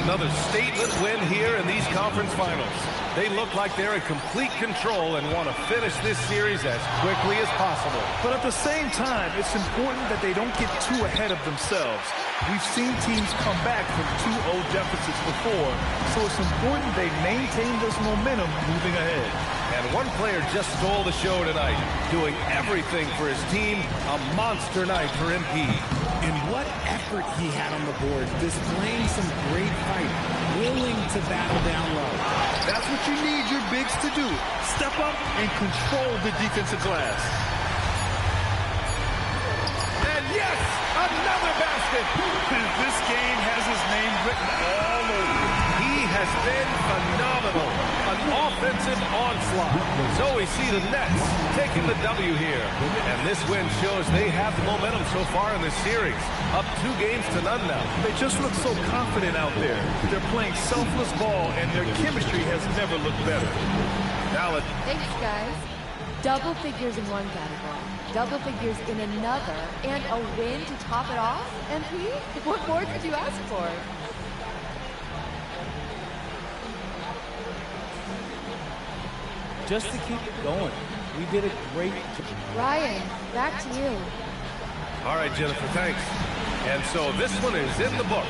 Another statement win here in these conference finals. They look like they're in complete control and want to finish this series as quickly as possible. But at the same time, it's important that they don't get too ahead of themselves. We've seen teams come back from 2-0 deficits before, so it's important they maintain this momentum moving ahead. And one player just stole the show tonight, doing everything for his team. A monster night for MP. And what effort he had on the board, displaying some great fight, willing to battle down low. That's what you need your bigs to do. Step up and control the defensive glass. And yes, another basket. This game has his name written all over it. He has been phenomenal. An offensive onslaught. So we see the Nets taking the W here. And this win shows they have the momentum so far in this series. Up 2 games to none now. They just look so confident out there. They're playing selfless ball, and their chemistry has never looked better. Now Thanks, guys. Double figures in one category, double figures in another, and a win to top it off? MP, what more could you ask for? Just to keep it going. We did a great job. Ryan, back to you. all right, Jennifer, thanks. And so this one is in the book.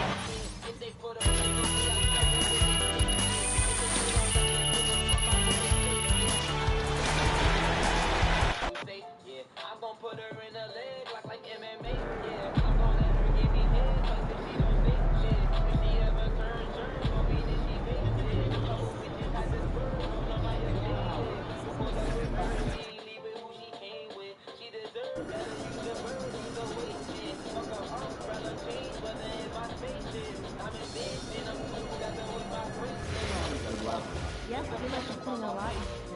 Yes, I feel like she's putting a lot in.